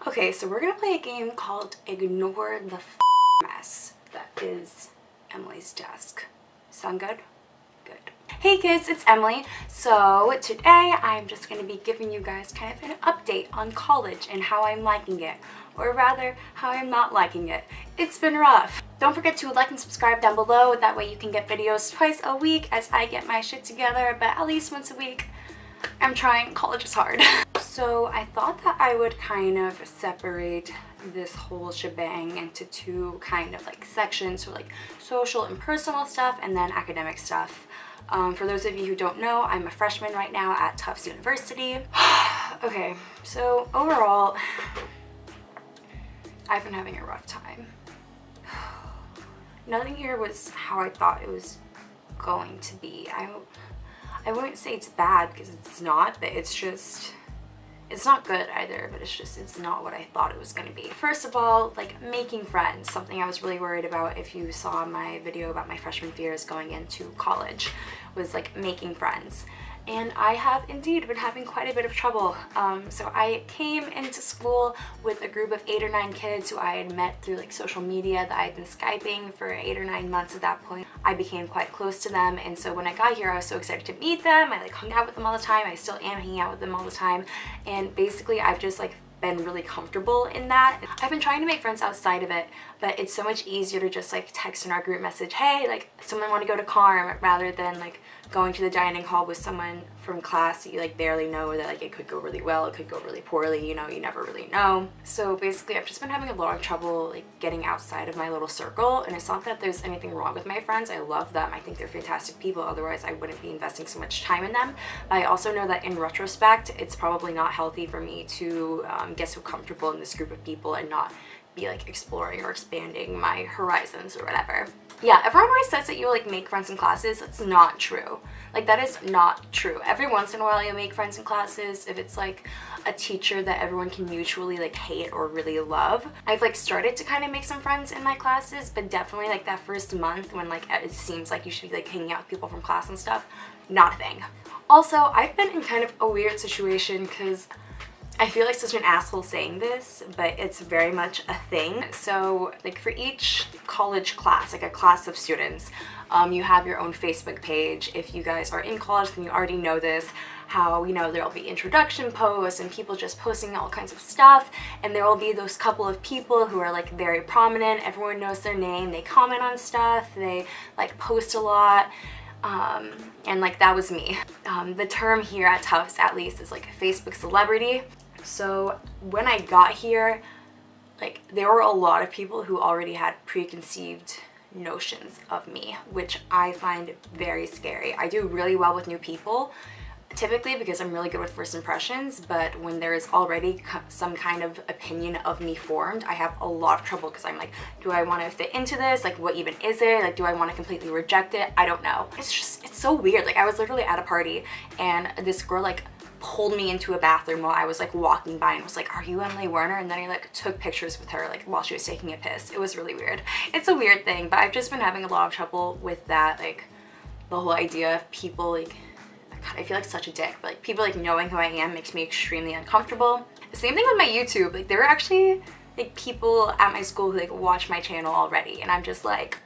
Okay, so we're gonna play a game called Ignore the Mess that is Emily's desk. Sound good? Good. Hey kids, it's Emily. So today I'm just gonna be giving you guys kind of an update on college and how I'm liking it, or rather, how I'm not liking it. It's been rough. Don't forget to like and subscribe down below, that way you can get videos twice a week as I get my shit together, but at least once a week. I'm trying, college is hard. So I thought that I would kind of separate this whole shebang into two kind of like sections, so like social and personal stuff and then academic stuff. For those of you who don't know, I'm a freshman right now at Tufts University. Okay, so overall, I've been having a rough time. Nothing here was how I thought it was going to be. I wouldn't say it's bad because it's not, but it's not good either, but it's not what I thought it was going to be. First of all, like making friends, something I was really worried about if you saw my video about my freshman fears going into college, was like making friends. And I have indeed been having quite a bit of trouble. So I came into school with a group of 8 or 9 kids who I had met through like social media that I'd been Skyping for 8 or 9 months at that point. I became quite close to them, and so when I got here I was so excited to meet them. I like hung out with them all the time. I still am hanging out with them all the time, and basically I've just like been really comfortable in that. I've been trying to make friends outside of it, but it's so much easier to just like text in our group message, hey, like someone want to go to Carm, rather than like going to the dining hall with someone from class that you like barely know, that like it could go really well, it could go really poorly, you know, you never really know. So basically I've just been having a lot of trouble like getting outside of my little circle, and it's not that there's anything wrong with my friends. I love them. I think they're fantastic people, otherwise I wouldn't be investing so much time in them. But I also know that in retrospect it's probably not healthy for me to get so comfortable in this group of people and not be like exploring or expanding my horizons or whatever. Yeah, everyone always says that you like make friends in classes. That's not true. Like that is not true. Every once in a while you make friends in classes if it's like a teacher that everyone can mutually like hate or really love. I've like started to kind of make some friends in my classes, but definitely like that first month when like it seems like you should be like hanging out with people from class and stuff, not a thing. Also, I've been in kind of a weird situation because I feel like such an asshole saying this, but it's very much a thing. So like for each college class, like a class of students, you have your own Facebook page. If you guys are in college, then you already know this, how, you know, there'll be introduction posts and people just posting all kinds of stuff, and there will be those couple of people who are like very prominent, everyone knows their name, they comment on stuff, they like post a lot. And like that was me. The term here at Tufts at least is like a Facebook celebrity. So when I got here, like there were a lot of people who already had preconceived notions of me, which I find very scary. I do really well with new people, typically because I'm really good with first impressions, but when there is already some kind of opinion of me formed, I have a lot of trouble because I'm like, do I want to fit into this? Like what even is it? Like do I want to completely reject it? I don't know. It's so weird. Like I was literally at a party and this girl like pulled me into a bathroom while I was like walking by and was like, are you Emily Werner? And then I like took pictures with her like while she was taking a piss. It was really weird. It's a weird thing, but I've just been having a lot of trouble with that, like the whole idea of people like, God, I feel like such a dick, but like people like knowing who I am makes me extremely uncomfortable. The same thing with my YouTube. Like there were actually like people at my school who like watch my channel already, and I'm just like,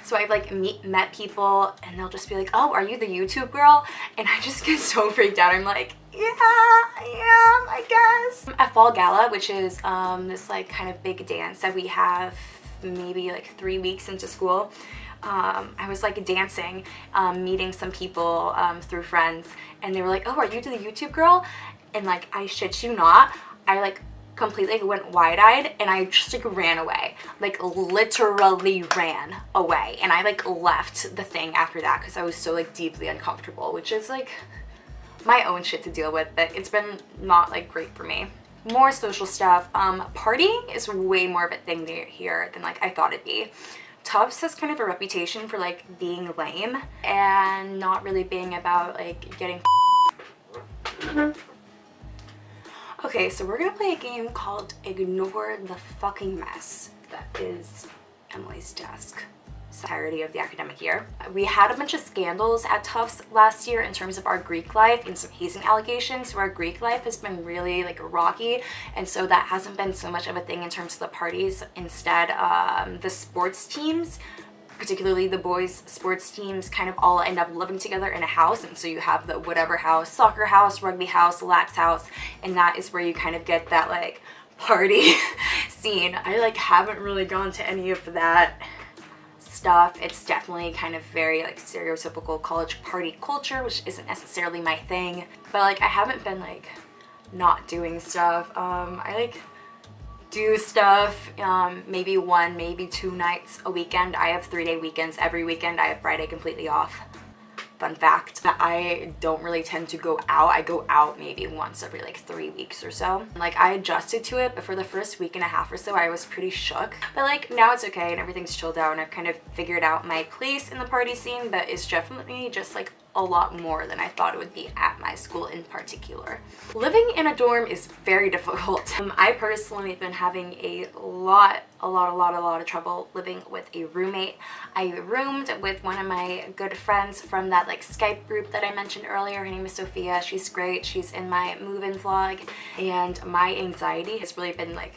so I've like met people and they'll just be like, oh, are you the YouTube girl? And I just get so freaked out. I'm like, yeah, I am, I guess. At Fall Gala, which is this like kind of big dance that we have maybe like 3 weeks into school, I was like dancing, meeting some people through friends, and they were like, oh, are you the YouTube girl? And like, I shit you not, I like completely went wide-eyed and I just like ran away, like literally ran away, and I like left the thing after that because I was so like deeply uncomfortable, which is like my own shit to deal with, but it's been not like great for me. More social stuff. Partying is way more of a thing here than like I thought it'd be. Tufts has kind of a reputation for like being lame and not really being about like getting Okay, so we're gonna play a game called Ignore the Fucking Mess that is Emily's desk. entirety of the academic year. We had a bunch of scandals at Tufts last year in terms of our Greek life and some hazing allegations, so our Greek life has been really like rocky, and so that hasn't been so much of a thing in terms of the parties. Instead, the sports teams, particularly the boys sports teams, kind of all end up living together in a house, and so you have the whatever house, soccer house, rugby house, lax house, and that is where you kind of get that like party scene. I like haven't really gone to any of that stuff. It's definitely kind of very like stereotypical college party culture, which isn't necessarily my thing, but like I haven't been like not doing stuff. I like do stuff maybe 1, maybe 2 nights a weekend. I have 3-day weekends. Every weekend I have Friday completely off. Fun fact, I don't really tend to go out. I go out maybe once every like 3 weeks or so. Like I adjusted to it, but for the first week and a half or so I was pretty shook. But like now it's okay and everything's chilled out and I've kind of figured out my place in the party scene, but it's definitely just like a lot more than I thought it would be at my school in particular. Living in a dorm is very difficult. I personally have been having a lot of trouble living with a roommate. I roomed with one of my good friends from that like Skype group that I mentioned earlier. Her name is Sophia. She's great. She's in my move-in vlog, and my anxiety has really been like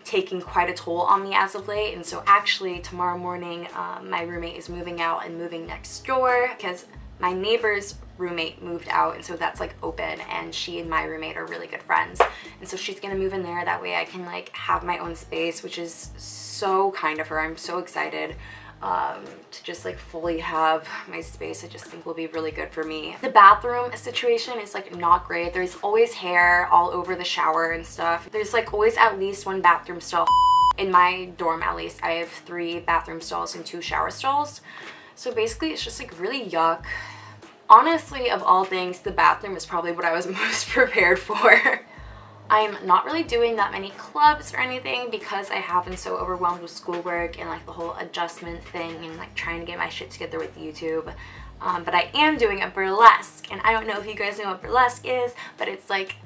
taking quite a toll on me as of late. And so actually tomorrow morning my roommate is moving out and moving next door because my neighbor's roommate moved out, and so that's like open, and she and my roommate are really good friends, and so she's gonna move in there. That way I can like have my own space, which is so kind of her. I'm so excited to just like fully have my space. I just think will be really good for me. The bathroom situation is like not great. There's always hair all over the shower and stuff. There's like always at least 1 bathroom stall. In my dorm at least, I have 3 bathroom stalls and 2 shower stalls. So basically it's just like really yuck. Honestly, of all things, the bathroom is probably what I was most prepared for. I'm not really doing that many clubs or anything because I have been so overwhelmed with schoolwork and like the whole adjustment thing and like trying to get my shit together with YouTube. But I am doing a burlesque, and I don't know if you guys know what burlesque is, but it's like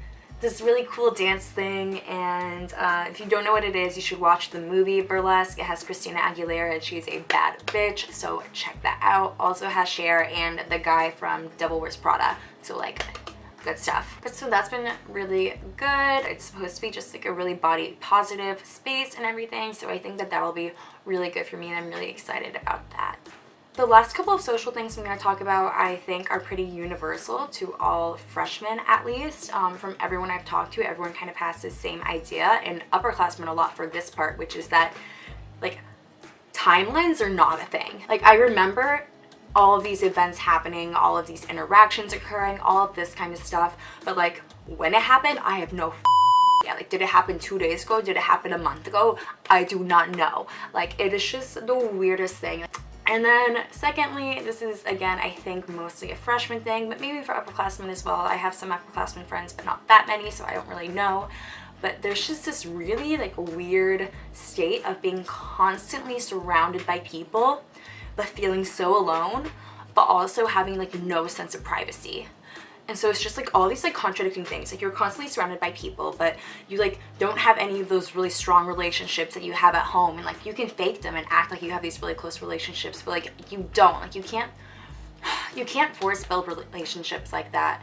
this really cool dance thing, and if you don't know what it is, you should watch the movie Burlesque. It has Christina Aguilera and she's a bad bitch, so check that out. Also has Cher and the guy from Devil Wears Prada, so like good stuff. But so that's been really good. It's supposed to be just like a really body positive space and everything, so I think that that'll be really good for me, and I'm really excited about that. The last couple of social things I'm going to talk about I think are pretty universal to all freshmen, at least. From everyone I've talked to, everyone kind of has the same idea, and upperclassmen a lot for this part, which is that like timelines are not a thing. Like I remember all of these events happening, all of these interactions occurring, all of this kind of stuff, but like when it happened, I have no yeah, like did it happen 2 days ago? Did it happen a month ago? I do not know. Like it is just the weirdest thing. And then secondly, this is again I think mostly a freshman thing, but maybe for upperclassmen as well. I have some upperclassmen friends, but not that many, so I don't really know. But there's just this really like weird state of being constantly surrounded by people, but feeling so alone, but also having like no sense of privacy. And so it's just like all these like contradicting things. Like you're constantly surrounded by people, but you like don't have any of those really strong relationships that you have at home, and like you can fake them and act like you have these really close relationships, but like you don't. Like you can't force build relationships like that.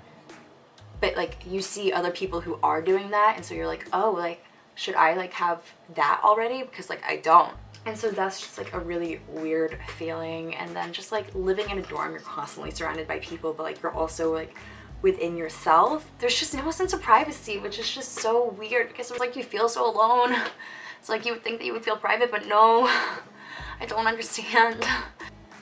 But like you see other people who are doing that, and so you're like, oh, like should I like have that already? Because like I don't. And so that's just like a really weird feeling. And then just like living in a dorm, you're constantly surrounded by people, but like you're also like within yourself. There's just no sense of privacy, which is just so weird because it's like you feel so alone. It's like you would think that you would feel private, but no, I don't understand.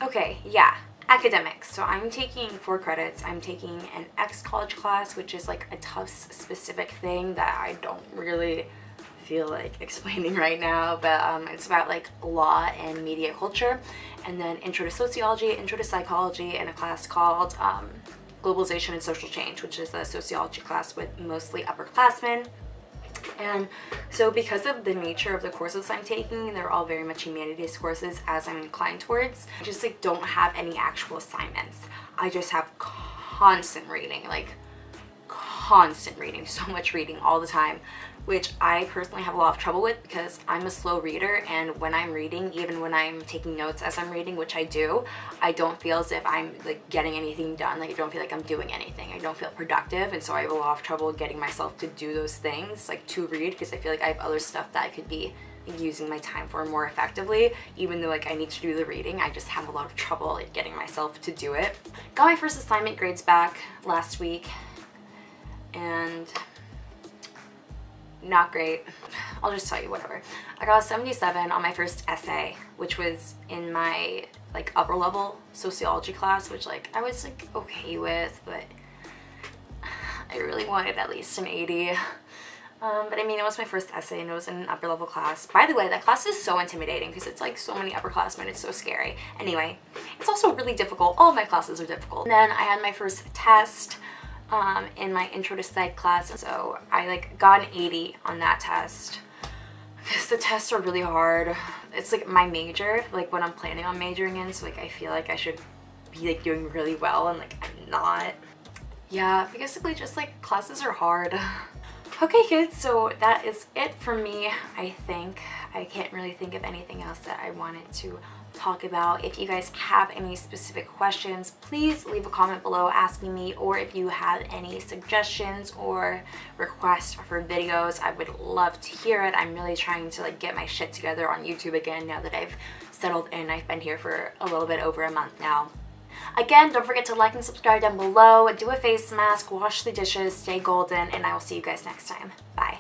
Okay, yeah, academics. So I'm taking 4 credits. I'm taking an ex-college class, which is like a Tufts specific thing that I don't really feel like explaining right now, but it's about like law and media culture. And then intro to sociology, intro to psychology, and a class called Globalization and Social Change, which is a sociology class with mostly upperclassmen. And so because of the nature of the courses I'm taking, they're all very much humanities courses as I'm inclined towards. I just like don't have any actual assignments. I just have constant reading, like constant reading, so much reading all the time. which I personally have a lot of trouble with because I'm a slow reader, and when I'm reading, even when I'm taking notes as I'm reading, which I do, I don't feel as if I'm like getting anything done. Like I don't feel like I'm doing anything. I don't feel productive, and so I have a lot of trouble getting myself to do those things, like to read, because I feel like I have other stuff that I could be using my time for more effectively. Even though like I need to do the reading, I just have a lot of trouble like getting myself to do it. Got my first assignment grades back last week, and not great. I'll just tell you, whatever. I got a 77 on my first essay, which was in my like upper level sociology class, which like I was like okay with, but I really wanted at least an 80. But I mean, it was my first essay and it was in an upper level class. By the way, that class is so intimidating because it's like so many upperclassmen. It's so scary. Anyway, it's also really difficult. All of my classes are difficult. And then I had my first test in my intro to psych class, and so I like got an 80 on that test because the tests are really hard. It's like my major, like what I'm planning on majoring in, so like I feel like I should be like doing really well, and like I'm not. Yeah, basically just like classes are hard. Okay kids, so that is it for me. I think I can't really think of anything else that I wanted to talk about. If you guys have any specific questions, please leave a comment below asking me, or if you have any suggestions or requests for videos, I would love to hear it. I'm really trying to like get my shit together on YouTube again now that I've settled in. I've been here for a little bit over a month now. Again, don't forget to like and subscribe down below, do a face mask, wash the dishes, stay golden, and I will see you guys next time. Bye.